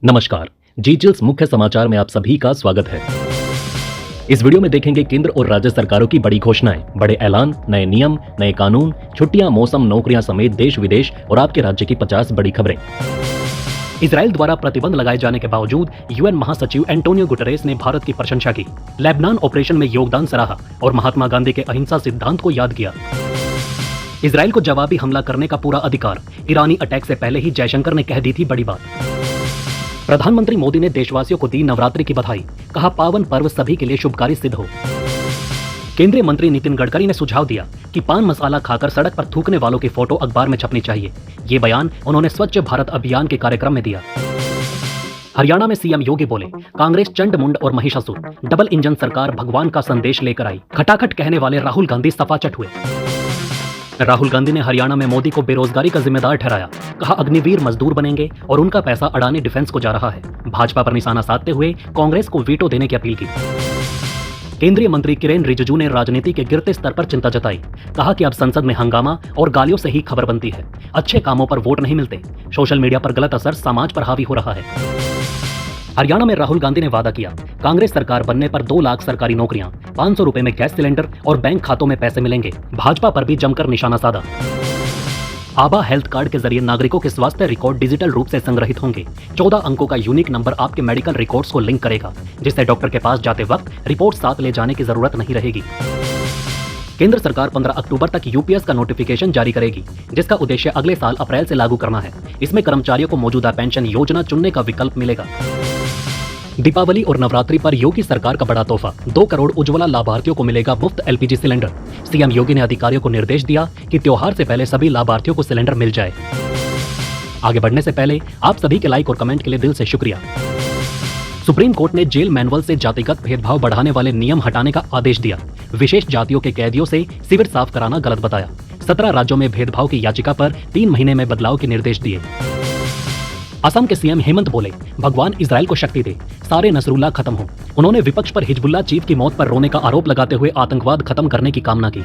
नमस्कार। जीजीएल्स मुख्य समाचार में आप सभी का स्वागत है। इस वीडियो में देखेंगे केंद्र और राज्य सरकारों की बड़ी घोषणाएं, बड़े ऐलान, नए नियम, नए कानून, छुट्टियां, मौसम, नौकरियां समेत देश विदेश और आपके राज्य की 50 बड़ी खबरें। इजराइल द्वारा प्रतिबंध लगाए जाने के बावजूद यूएन महासचिव एंटोनियो गुटेरेस ने भारत की प्रशंसा की, लेबनान ऑपरेशन में योगदान सराहा और महात्मा गांधी के अहिंसा सिद्धांत को याद किया। इजराइल को जवाबी हमला करने का पूरा अधिकार, ईरानी अटैक से पहले ही जयशंकर ने कह दी थी बड़ी बात। प्रधानमंत्री मोदी ने देशवासियों को दी नवरात्रि की बधाई, कहा पावन पर्व सभी के लिए शुभकारी सिद्ध हो। केंद्रीय मंत्री नितिन गडकरी ने सुझाव दिया कि पान मसाला खाकर सड़क पर थूकने वालों की फोटो अखबार में छपनी चाहिए। ये बयान उन्होंने स्वच्छ भारत अभियान के कार्यक्रम में दिया। हरियाणा में सीएम योगी बोले, कांग्रेस चंड मुंड और महिषासुर, डबल इंजन सरकार भगवान का संदेश लेकर आई। खटाखट कहने वाले राहुल गांधी सफाचट हुए। राहुल गांधी ने हरियाणा में मोदी को बेरोजगारी का जिम्मेदार ठहराया, कहा अग्निवीर मजदूर बनेंगे और उनका पैसा अडानी डिफेंस को जा रहा है। भाजपा पर निशाना साधते हुए कांग्रेस को वीटो देने की अपील की। केंद्रीय मंत्री किरेन रिजिजू ने राजनीति के गिरते स्तर पर चिंता जताई, कहा कि अब संसद में हंगामा और गालियों से ही खबर बनती है, अच्छे कामों पर वोट नहीं मिलते। सोशल मीडिया पर गलत असर समाज पर हावी हो रहा है। हरियाणा में राहुल गांधी ने वादा किया, कांग्रेस सरकार बनने पर 2 लाख सरकारी नौकरियां, 500 रुपए में गैस सिलेंडर और बैंक खातों में पैसे मिलेंगे। भाजपा पर भी जमकर निशाना साधा। आभा हेल्थ कार्ड के जरिए नागरिकों के स्वास्थ्य रिकॉर्ड डिजिटल रूप से संग्रहित होंगे। 14 अंकों का यूनिक नंबर आपके मेडिकल रिकॉर्ड्स को लिंक करेगा, जिससे डॉक्टर के पास जाते वक्त रिपोर्ट साथ ले जाने की जरूरत नहीं रहेगी। केंद्र सरकार 15 अक्टूबर तक यूपीएस का नोटिफिकेशन जारी करेगी, जिसका उद्देश्य अगले साल अप्रैल से लागू करना है। इसमें कर्मचारियों को मौजूदा पेंशन योजना चुनने का विकल्प मिलेगा। दीपावली और नवरात्रि पर योगी सरकार का बड़ा तोहफा, 2 करोड़ उज्ज्वला लाभार्थियों को मिलेगा मुफ्त एलपीजी सिलेंडर। सीएम योगी ने अधिकारियों को निर्देश दिया कि त्योहार से पहले सभी लाभार्थियों को सिलेंडर मिल जाए। आगे बढ़ने से पहले आप सभी के लाइक और कमेंट के लिए दिल से शुक्रिया। सुप्रीम कोर्ट ने जेल मैनुअल से जातिगत भेदभाव बढ़ाने वाले नियम हटाने का आदेश दिया। विशेष जातियों के कैदियों से शिविर साफ कराना गलत बताया। 17 राज्यों में भेदभाव की याचिका पर 3 महीने में बदलाव के निर्देश दिए। असम के सीएम हेमंत बोले, भगवान इजराइल को शक्ति दे, सारे नसरुल्लाह खत्म हो। उन्होंने विपक्ष पर हिजबुल्लाह चीफ की मौत पर रोने का आरोप लगाते हुए आतंकवाद खत्म करने की कामना की।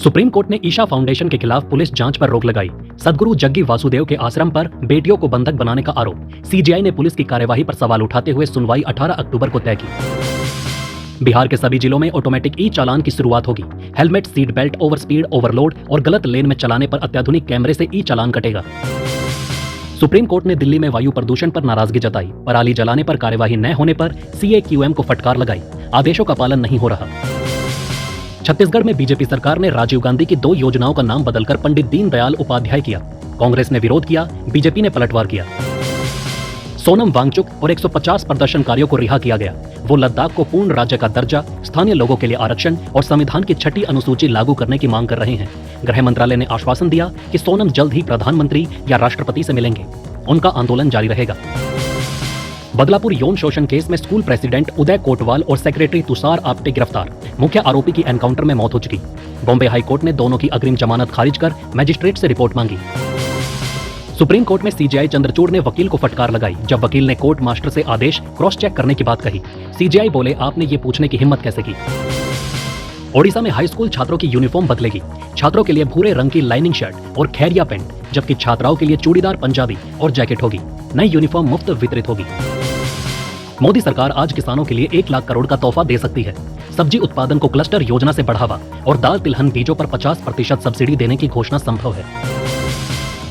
सुप्रीम कोर्ट ने ईशा फाउंडेशन के खिलाफ पुलिस जांच पर रोक लगाई। सदगुरु जग्गी वासुदेव के आश्रम पर बेटियों को बंधक बनाने का आरोप। सीजीआई ने पुलिस की कार्यवाही पर सवाल उठाते हुए सुनवाई 18 अक्टूबर को तय की। बिहार के सभी जिलों में ऑटोमेटिक ई चालान की शुरुआत होगी। Helmet, seat belt, over speed, overload और गलत लेन में चलाने पर अत्याधुनिक कैमरे से ई चालान कटेगा। सुप्रीम कोर्ट ने दिल्ली में वायु प्रदूषण पर नाराजगी जताई। पराली जलाने पर कार्यवाही न होने पर सीएक्यूएम को फटकार लगाई। आदेशों का पालन नहीं हो रहा। छत्तीसगढ़ में बीजेपी सरकार ने राजीव गांधी की 2 योजनाओं का नाम बदलकर पंडित दीनदयाल उपाध्याय किया। कांग्रेस ने विरोध किया, बीजेपी ने पलटवार किया। सोनम वांगचुक और 150 प्रदर्शनकारियों को रिहा किया गया। वो लद्दाख को पूर्ण राज्य का दर्जा, स्थानीय लोगों के लिए आरक्षण और संविधान की 6ठी अनुसूची लागू करने की मांग कर रहे हैं। गृह मंत्रालय ने आश्वासन दिया कि सोनम जल्द ही प्रधानमंत्री या राष्ट्रपति से मिलेंगे। उनका आंदोलन जारी रहेगा। बदलापुर यौन शोषण केस में स्कूल प्रेसिडेंट उदय कोटवाल और सेक्रेटरी तुषार आप्टे गिरफ्तार। मुख्य आरोपी की एनकाउंटर में मौत हो चुकी। बॉम्बे हाईकोर्ट ने दोनों की अग्रिम जमानत खारिज कर मजिस्ट्रेट से रिपोर्ट मांगी। सुप्रीम कोर्ट में सीजीआई चंद्रचूड़ ने वकील को फटकार लगाई, जब वकील ने कोर्ट मास्टर से आदेश क्रॉस चेक करने की बात कही। सीजीआई बोले, आपने ये पूछने की हिम्मत कैसे की। ओडिशा में हाई स्कूल छात्रों की यूनिफॉर्म बदलेगी। छात्रों के लिए भूरे रंग की लाइनिंग शर्ट और खैरिया पैंट, जबकि छात्राओं के लिए चूड़ीदार पंजाबी और जैकेट होगी। नई यूनिफॉर्म मुफ्त वितरित होगी। मोदी सरकार आज किसानों के लिए 1 लाख करोड़ का तोहफा दे सकती है। सब्जी उत्पादन को क्लस्टर योजना से बढ़ावा और दाल तिलहन बीजों पर 50% सब्सिडी देने की घोषणा संभव है।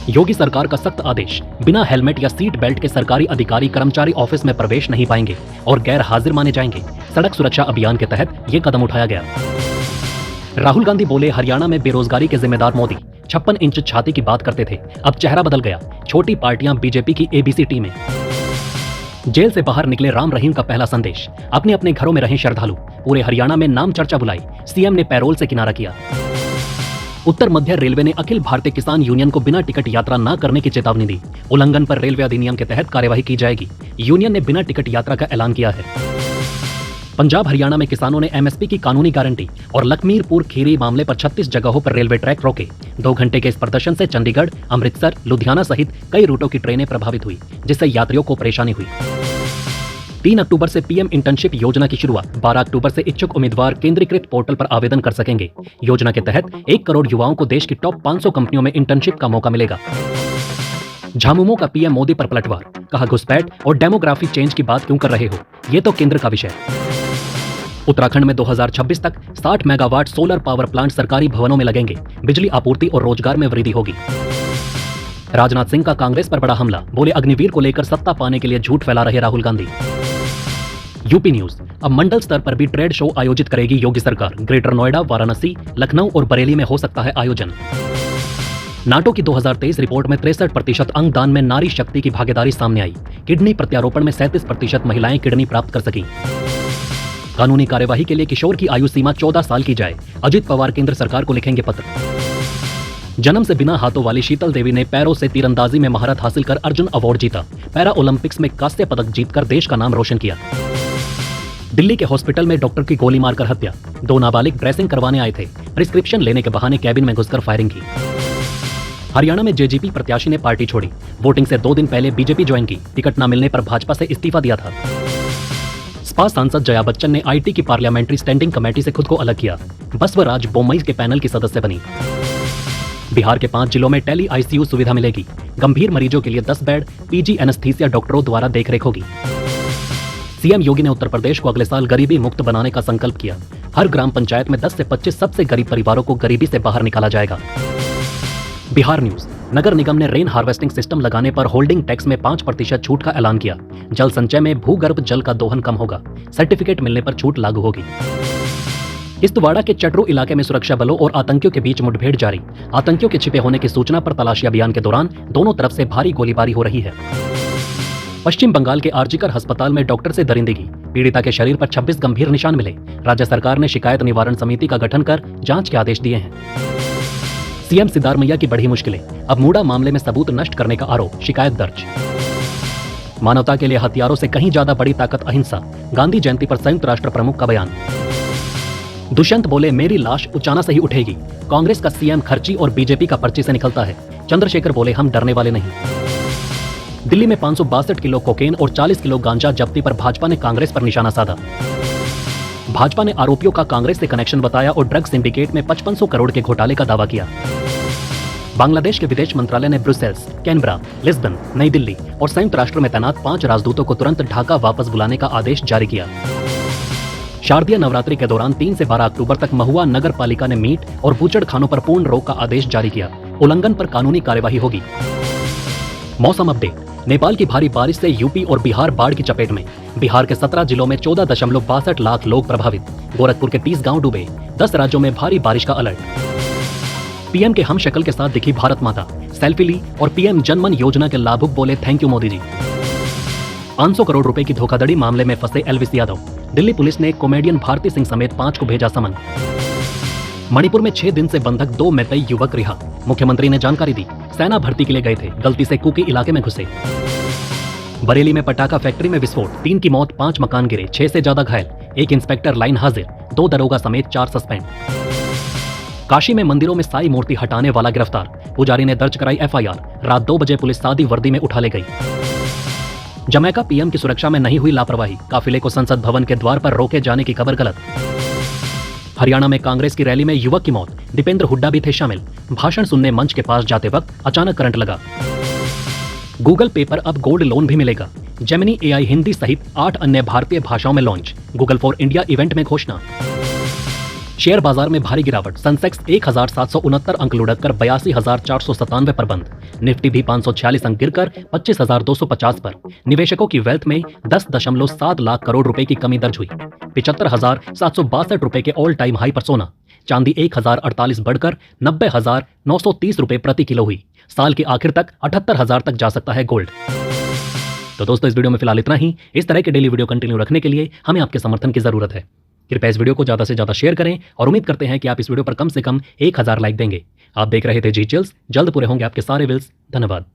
योगी सरकार का सख्त आदेश, बिना हेलमेट या सीट बेल्ट के सरकारी अधिकारी कर्मचारी ऑफिस में प्रवेश नहीं पाएंगे और गैर हाजिर माने जाएंगे। सड़क सुरक्षा अभियान के तहत ये कदम उठाया गया। राहुल गांधी बोले, हरियाणा में बेरोजगारी के जिम्मेदार मोदी। 56 इंच छाती की बात करते थे, अब चेहरा बदल गया। छोटी पार्टियां बीजेपी की एबीसी टीम में। जेल से बाहर निकले राम रहीम का पहला संदेश, अपने अपने घरों में रहें श्रद्धालु। पूरे हरियाणा में नाम चर्चा बुलाई, सीएम ने पैरोल से किनारा किया। उत्तर मध्य रेलवे ने अखिल भारतीय किसान यूनियन को बिना टिकट यात्रा न करने की चेतावनी दी। उल्लंघन पर रेलवे अधिनियम के तहत कार्यवाही की जाएगी। यूनियन ने बिना टिकट यात्रा का ऐलान किया है। पंजाब हरियाणा में किसानों ने एमएसपी की कानूनी गारंटी और लखमीरपुर खीरी मामले पर 36 जगहों पर रेलवे ट्रैक रोके। 2 घंटे के इस प्रदर्शन से चंडीगढ़, अमृतसर, लुधियाना सहित कई रूटों की ट्रेनें प्रभावित हुई, जिससे यात्रियों को परेशानी हुई। 3 अक्टूबर से पीएम इंटर्नशिप योजना की शुरुआत। 12 अक्टूबर से इच्छुक उम्मीदवार केंद्रीकृत पोर्टल पर आवेदन कर सकेंगे। योजना के तहत 1 करोड़ युवाओं को देश की टॉप 500 कंपनियों में इंटर्नशिप का मौका मिलेगा। झामुमो का पीएम मोदी पर पलटवार, कहा घुसपैठ और डेमोग्राफी चेंज की बात क्यों कर रहे हो, ये तो केंद्र का विषय। उत्तराखंड में 2026 तक 60 मेगावाट सोलर पावर प्लांट सरकारी भवनों में लगेंगे, बिजली आपूर्ति और रोजगार में वृद्धि होगी। राजनाथ सिंह का कांग्रेस पर बड़ा हमला, बोले अग्निवीर को लेकर सत्ता पाने के लिए झूठ फैला रहे राहुल गांधी। यूपी न्यूज, अब मंडल स्तर पर भी ट्रेड शो आयोजित करेगी योगी सरकार, ग्रेटर नोएडा, वाराणसी, लखनऊ और बरेली में हो सकता है आयोजन। नाटो की 2023 रिपोर्ट में 63% अंगदान में नारी शक्ति की भागीदारी सामने आई। किडनी प्रत्यारोपण में 37% महिलाएं किडनी प्राप्त कर सकी। कानूनी कार्यवाही के लिए किशोर की आयु सीमा 14 साल की जाए, अजित पवार केंद्र सरकार को लिखेंगे पत्र। जन्म से बिना हाथों वाली शीतल देवी ने पैरों से तीरंदाजी में महारत हासिल कर अर्जुन अवार्ड जीता। पैरा ओलंपिक्स में कांस्य पदक जीतकर देश का नाम रोशन किया। दिल्ली के हॉस्पिटल में डॉक्टर की गोली मारकर हत्या, 2 नाबालिग ड्रेसिंग करवाने आए थे, प्रिस्क्रिप्शन लेने के बहाने कैबिन में घुसकर फायरिंग की। हरियाणा में जेजेपी प्रत्याशी ने पार्टी छोड़ी, वोटिंग से 2 दिन पहले बीजेपी ज्वाइन की, टिकट न मिलने पर भाजपा से इस्तीफा दिया था। सपा सांसद जया बच्चन ने आईटी की पार्लियामेंट्री स्टैंडिंग कमेटी से खुद को अलग किया, बसवराज बोम्मई के पैनल की सदस्य बनी। बिहार के 5 जिलों में टेली आईसीयू सुविधा मिलेगी, गंभीर मरीजों के लिए 10 बेड, पीजी एनेस्थीसिया डॉक्टरों द्वारा देखरेख होगी। सीएम योगी ने उत्तर प्रदेश को अगले साल गरीबी मुक्त बनाने का संकल्प किया। हर ग्राम पंचायत में 10 से 25 सबसे गरीब परिवारों को गरीबी से बाहर निकाला जाएगा। बिहार न्यूज, नगर निगम ने रेन हार्वेस्टिंग सिस्टम लगाने पर होल्डिंग टैक्स में 5% छूट का ऐलान किया। जल संचय में भूगर्भ जल का दोहन कम होगा, सर्टिफिकेट मिलने पर छूट लागू होगी। किश्तवाड़ा के चटरू इलाके में सुरक्षा बलों और आतंकियों के बीच मुठभेड़ जारी। आतंकियों के छिपे होने की सूचना पर तलाशी अभियान के दौरान दोनों तरफ से भारी गोलीबारी हो रही है। पश्चिम बंगाल के आरजीकर अस्पताल में डॉक्टर से दरिंदगी, पीड़िता के शरीर पर 26 गंभीर निशान मिले। राज्य सरकार ने शिकायत निवारण समिति का गठन कर जांच के आदेश दिए हैं। सीएम सिद्धारमैया की बढ़ी मुश्किलें, अब मूडा मामले में सबूत नष्ट करने का आरोप, शिकायत दर्ज। मानवता के लिए हथियारों से कहीं ज्यादा बड़ी ताकत अहिंसा, गांधी जयंती पर संयुक्त राष्ट्र प्रमुख का बयान। दुष्यंत बोले मेरी लाश उचाना से ही उठेगी, कांग्रेस का सीएम खर्ची और बीजेपी का पर्ची से निकलता है। चंद्रशेखर बोले हम डरने वाले नहीं। दिल्ली में 562 किलो कोकेन और 40 किलो गांजा जब्ती पर भाजपा ने कांग्रेस पर निशाना साधा। भाजपा ने आरोपियों का कांग्रेस से कनेक्शन बताया और ड्रग सिंडिकेट में 5500 करोड़ के घोटाले का दावा किया। बांग्लादेश के विदेश मंत्रालय ने ब्रुसेल्स, कैनबरा, लिस्बन, नई दिल्ली और संयुक्त राष्ट्र में तैनात 5 राजदूतों को तुरंत ढाका वापस बुलाने का आदेश जारी किया। शारदीय नवरात्रि के दौरान 3 से 12 अक्टूबर तक महुआ नगर पालिका ने मीट और बूचड़ खानों पर पूर्ण रोक का आदेश जारी किया। उल्लंघन पर कानूनी कार्यवाही होगी। मौसम अपडेट, नेपाल की भारी बारिश से यूपी और बिहार बाढ़ की चपेट में। बिहार के 17 जिलों में 14.62 लाख लोग प्रभावित। गोरखपुर के 30 गांव डूबे। 10 राज्यों में भारी बारिश का अलर्ट। पीएम के हमशक्ल के साथ दिखी भारत माता, सेल्फी ली और पीएम जनमन योजना के लाभुक बोले थैंक यू मोदी जी। 500 करोड़ रुपए की धोखाधड़ी मामले में फंसे एल्विस यादव। दिल्ली पुलिस ने कॉमेडियन भारती सिंह समेत 5 को भेजा समन। मणिपुर में 6 दिन से बंधक 2 मैतेई युवक रिहा, मुख्यमंत्री ने जानकारी दी। सेना भर्ती के लिए गए थे, गलती से कुकी इलाके में घुसे। बरेली में पटाखा फैक्ट्री में विस्फोट, 3 की मौत, 5 मकान गिरे, 6 से ज्यादा घायल। 1 इंस्पेक्टर लाइन हाजिर, 2 दरोगा समेत 4 सस्पेंड। काशी में मंदिरों में साई मूर्ति हटाने वाला गिरफ्तार, पुजारी ने दर्ज कराई एफआईआर। रात 2 बजे पुलिस सादी वर्दी में उठा ले गई। जमैका पीएम की सुरक्षा में नहीं हुई लापरवाही, काफिले को संसद भवन के द्वार पर रोके जाने की खबर गलत। हरियाणा में कांग्रेस की रैली में युवक की मौत, दीपेंद्र हुड्डा भी थे शामिल। भाषण सुनने मंच के पास जाते वक्त अचानक करंट लगा। गूगल पे पर अब गोल्ड लोन भी मिलेगा। जेमिनी एआई हिंदी सहित 8 अन्य भारतीय भाषाओं में launch. Google for India event में घोषणा। शेयर बाजार में भारी गिरावट, सेंसेक्स 1769 अंक लुढ़ककर 82,497 पर बंद। निफ्टी भी 546 अंक गिरकर 25,250 पर। निवेशकों की वेल्थ में 10.7 लाख करोड़ रुपए की कमी दर्ज हुई। 75,762 रुपए के ऑल टाइम हाई पर सोना। चांदी 1048 बढ़कर 90,930 रुपए प्रति किलो हुई। साल के आखिर तक 78,000 तक जा सकता है गोल्ड। तो दोस्तों, इस वीडियो में फिलहाल इतना ही। इस तरह के डेली वीडियो कंटिन्यू रखने के लिए हमें आपके समर्थन की जरूरत है। कृपया इस वीडियो को ज्यादा से ज्यादा शेयर करें और उम्मीद करते हैं कि आप इस वीडियो पर कम से कम 1000 लाइक देंगे। आप देख रहे थे जी चिल्स, जल्द पूरे होंगे आपके सारे विल्स। धन्यवाद।